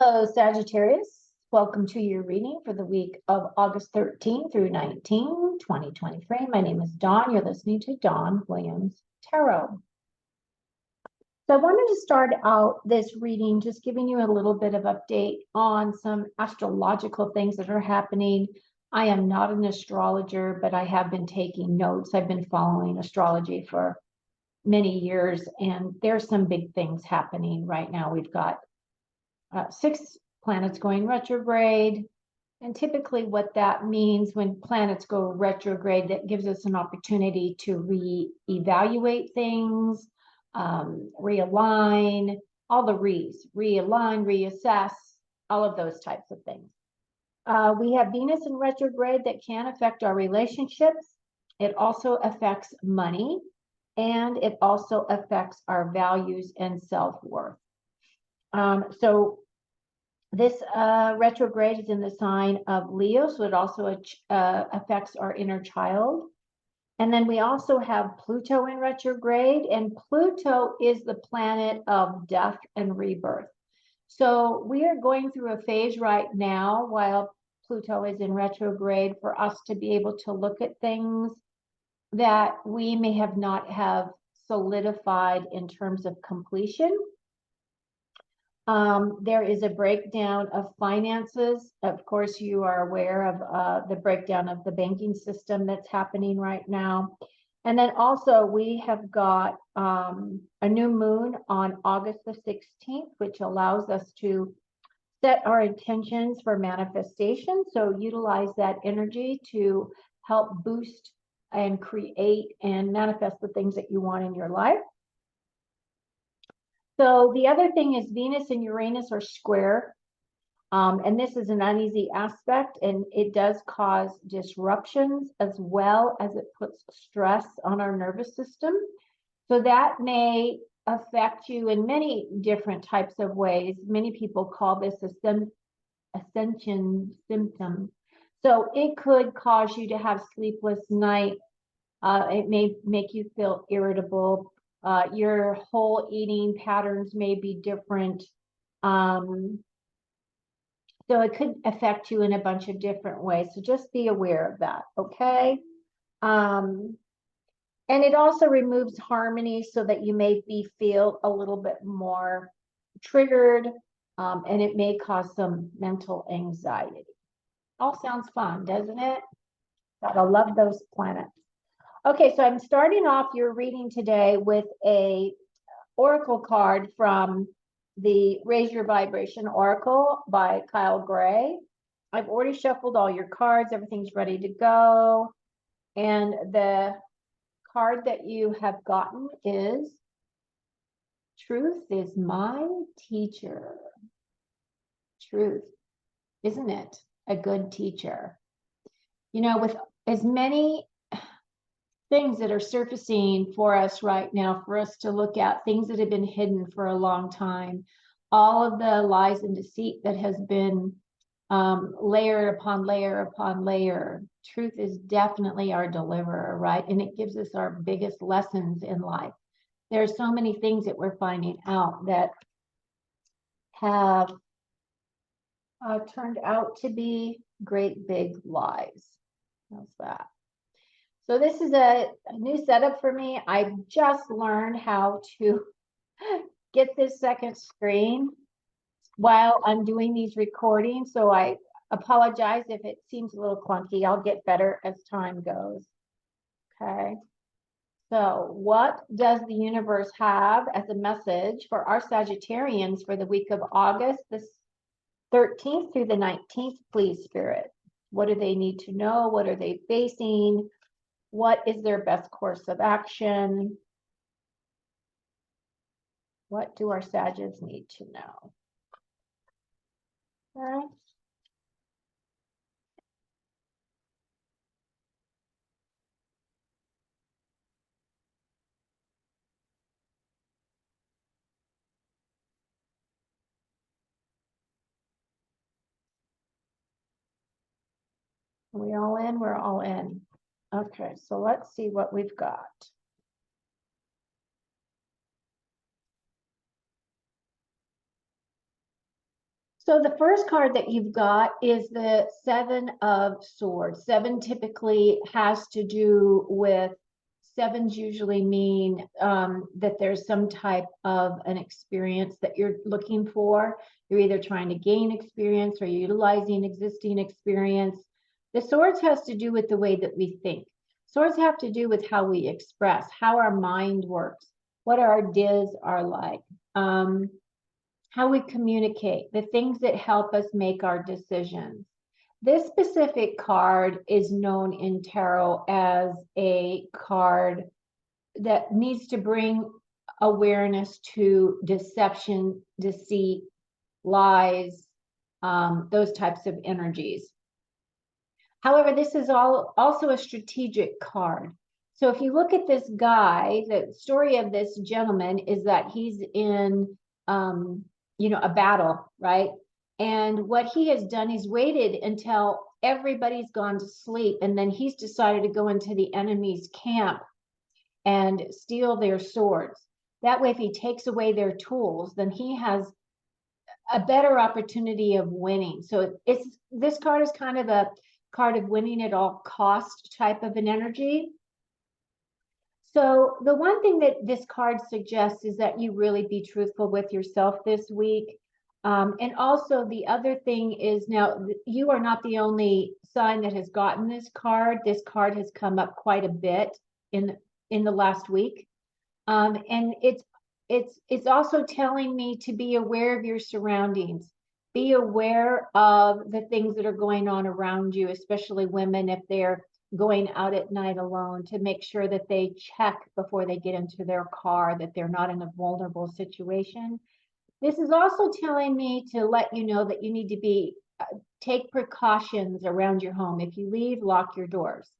Hello, Sagittarius. Welcome to your reading for the week of August 13 through 19, 2023. My name is Dawn. You're listening to Dawn Williams Tarot. So I wanted to start out this reading just giving you a little bit of update on some astrological things that are happening. I am not an astrologer, but I have been taking notes. I've been following astrology for many years, and there's some big things happening right now. We've got 6 planets going retrograde. And typically what that means when planets go retrograde, that gives us an opportunity to reevaluate things, realign, all the realign, reassess, all of those types of things. We have Venus in retrograde that can affect our relationships. It also affects money, and it also affects our values and self-worth. So this retrograde is in the sign of Leo, so it also affects our inner child. And then we also have Pluto in retrograde, and Pluto is the planet of death and rebirth. So we are going through a phase right now while Pluto is in retrograde for us to be able to look at things that we may have not have solidified in terms of completion. There is a breakdown of finances. Of course, you are aware of the breakdown of the banking system that's happening right now. And then also we have got a new moon on August the 16th, which allows us to set our intentions for manifestation. So utilize that energy to help boost and create and manifest the things that you want in your life. So the other thing is Venus and Uranus are square, and this is an uneasy aspect, and it does cause disruptions as well as it puts stress on our nervous system. So that may affect you in many different types of ways. Many people call this ascension symptom. So it could cause you to have sleepless nights. It may make you feel irritable. Your whole eating patterns may be different. So it could affect you in a bunch of different ways. So just be aware of that, okay? And it also removes harmony so that you may feel a little bit more triggered, and it may cause some mental anxiety. All sounds fun, doesn't it? Gotta love those planets. Okay, so I'm starting off your reading today with a oracle card from the Raise Your Vibration Oracle by Kyle Gray. I've already shuffled all your cards. Everything's ready to go. And the card that you have gotten is Truth is my teacher. Truth, isn't it a good teacher? You know, with as many things that are surfacing for us right now, for us to look at, things that have been hidden for a long time, all of the lies and deceit that has been layer upon layer upon layer. Truth is definitely our deliverer, right? And it gives us our biggest lessons in life. There are so many things that we're finding out that have turned out to be great big lies. How's that? So this is a new setup for me. I just learned how to get this second screen while I'm doing these recordings. So I apologize if it seems a little clunky. I'll get better as time goes. Okay. So what does the universe have as a message for our Sagittarians for the week of August the 13th through the 19th, please, Spirit? What do they need to know? What are they facing? What is their best course of action? What do our Sagittarians need to know? All right. Are we all in? We're all in. Okay, so let's see what we've got. So the first card that you've got is the Seven of Swords. Seven typically has to do with, sevens usually mean that there's some type of an experience that you're looking for. You're either trying to gain experience or utilizing existing experience. The swords has to do with the way that we think. Swords have to do with how we express, how our mind works, what our ideas are like. How we communicate, the things that help us make our decisions. This specific card is known in tarot as a card that needs to bring awareness to deception, deceit, lies, those types of energies. However, this is also a strategic card. So if you look at this guy, the story of this gentleman is that he's in a battle, right? And what he has done, he's waited until everybody's gone to sleep, and then he's decided to go into the enemy's camp and steal their swords. That way, if he takes away their tools, then he has a better opportunity of winning. So this card is kind of a card of winning at all cost type of an energy. So the one thing that this card suggests is that you really be truthful with yourself this week. And also the other thing is, now you are not the only sign that has gotten this card. This card has come up quite a bit in the last week. And it's also telling me to be aware of your surroundings. Be aware of the things that are going on around you, especially women, if they're going out at night alone, to make sure that they check before they get into their car, that they're not in a vulnerable situation. This is also telling me to let you know that you need to take precautions around your home. If you leave, lock your doors.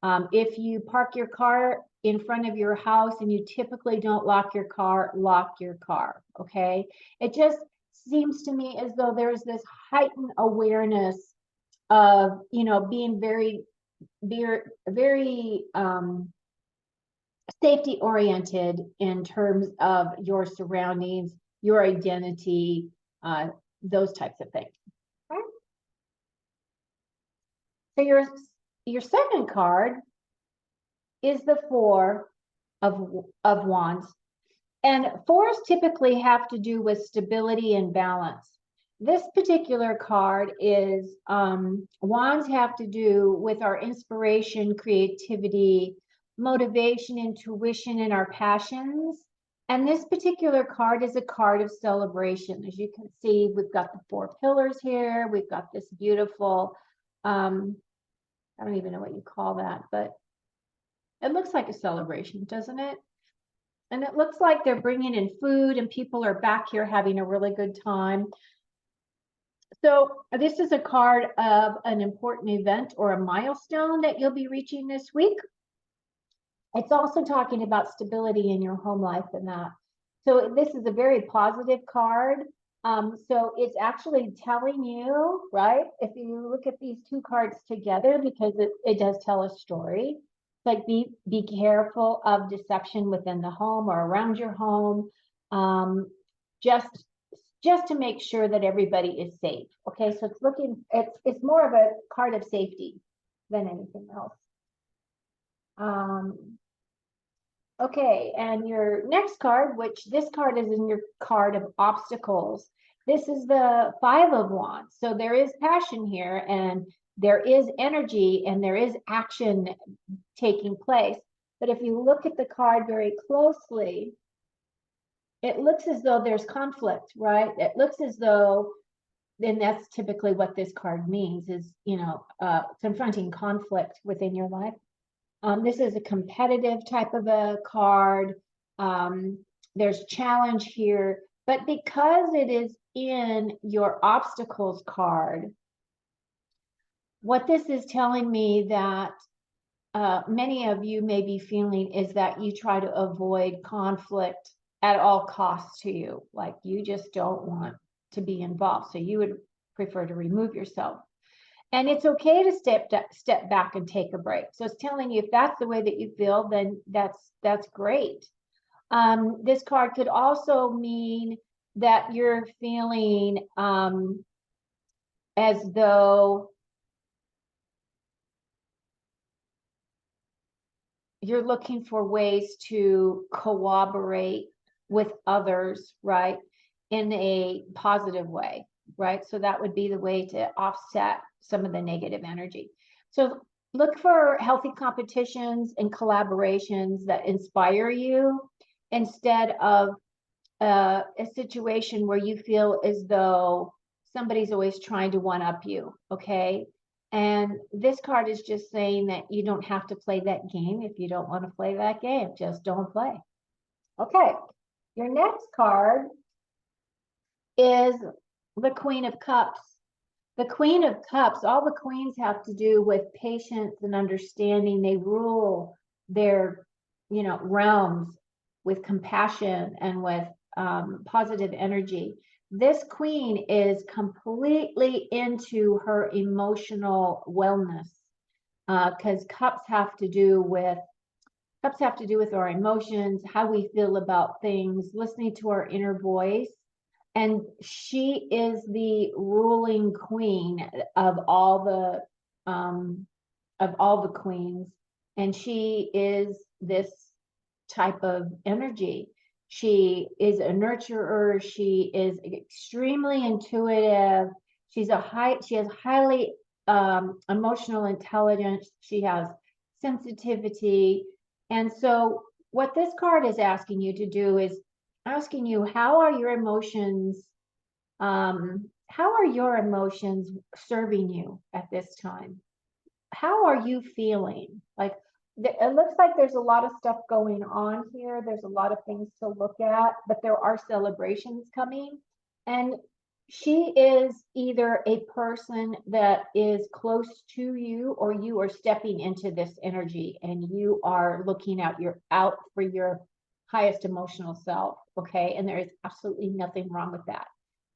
If you park your car in front of your house and you typically don't lock your car, okay? It just seems to me as though there's this heightened awareness of, being very safety oriented in terms of your surroundings, your identity, those types of things. Okay? So your second card is the Four of Wands. And fours typically have to do with stability and balance. This particular card is, wands have to do with our inspiration, creativity, motivation, intuition, and our passions. And this particular card is a card of celebration. As you can see, we've got the four pillars here. We've got this beautiful, I don't even know what you call that, but it looks like a celebration, doesn't it? And it looks like they're bringing in food and people are back here having a really good time. So this is a card of an important event or a milestone that you'll be reaching this week. It's also talking about stability in your home life and that. So this is a very positive card. So it's actually telling you, right? If you look at these two cards together, because it does tell a story. Like be careful of deception within the home or around your home. Just to make sure that everybody is safe. Okay, so it's more of a card of safety than anything else. Okay, and your next card, which this card is in your card of obstacles. This is the Five of Wands. So there is passion here, and there is energy, and there is action taking place. But if you look at the card very closely, it looks as though there's conflict, right? It looks as though, and that's typically what this card means, is, confronting conflict within your life. This is a competitive type of a card. There's challenge here, but because it is in your obstacles card, what this is telling me that many of you may be feeling is that you try to avoid conflict at all costs to you. Like you just don't want to be involved. So you would prefer to remove yourself. And it's okay to step back and take a break. So it's telling you if that's the way that you feel, then that's great. This card could also mean that you're feeling as though you're looking for ways to cooperate with others, right, in a positive way, right? So that would be the way to offset some of the negative energy. So look for healthy competitions and collaborations that inspire you instead of a situation where you feel as though somebody's always trying to one up you, okay? And this card is just saying that you don't have to play that game if you don't want to play that game. Just don't play. Okay, your next card is the Queen of Cups. The Queen of Cups, all the queens have to do with patience and understanding. They rule their, realms with compassion and with positive energy. This queen is completely into her emotional wellness because cups have to do with our emotions, how we feel about things, listening to our inner voice. And she is the ruling queen of all the queens, and she is this type of energy. She is a nurturer. She is extremely intuitive. She has highly emotional intelligence. She has sensitivity. And so what this card is asking you to do is asking you, how are your emotions serving you at this time? How are you feeling? Like, it looks like there's a lot of stuff going on here. There's a lot of things to look at, but there are celebrations coming. And she is either a person that is close to you, or you are stepping into this energy and you are looking out for your highest emotional self. Okay. And there is absolutely nothing wrong with that.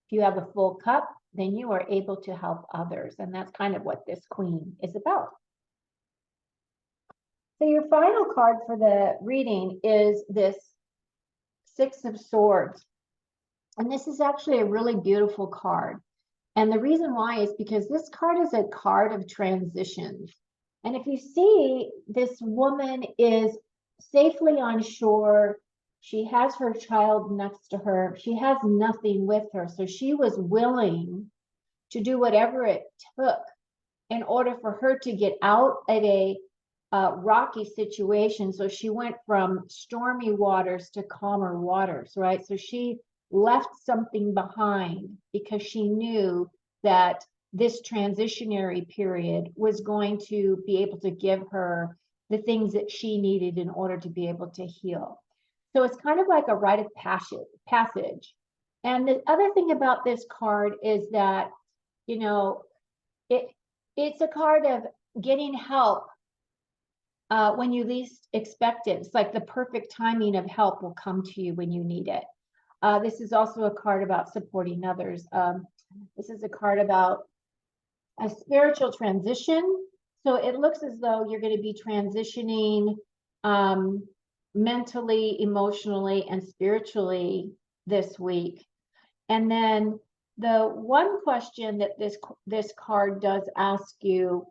If you have a full cup, then you are able to help others. And that's kind of what this queen is about. So your final card for the reading is this Six of Swords. And this is actually a really beautiful card. And the reason why is because this card is a card of transitions. And if you see, this woman is safely on shore. She has her child next to her. She has nothing with her. So she was willing to do whatever it took in order for her to get out of a rocky situation. So she went from stormy waters to calmer waters, right? So she left something behind because she knew that this transitionary period was going to be able to give her the things that she needed in order to be able to heal. So it's kind of like a rite of passage. And the other thing about this card is that, it's a card of getting help when you least expect it. It's like the perfect timing of help will come to you when you need it. This is also a card about supporting others. This is a card about a spiritual transition. So it looks as though you're going to be transitioning mentally, emotionally, and spiritually this week. And then the one question that this card does ask you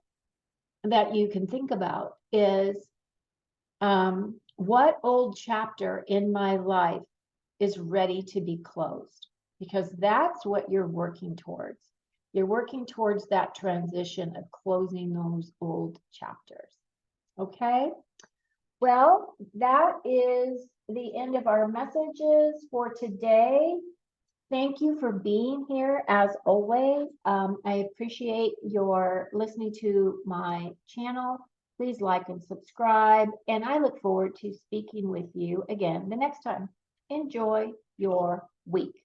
that you can think about is, what old chapter in my life is ready to be closed? Because that's what you're working towards. You're working towards that transition of closing those old chapters. Okay? Well, that is the end of our messages for today. Thank you for being here as always. I appreciate your listening to my channel. Please like and subscribe, and I look forward to speaking with you again the next time. Enjoy your week.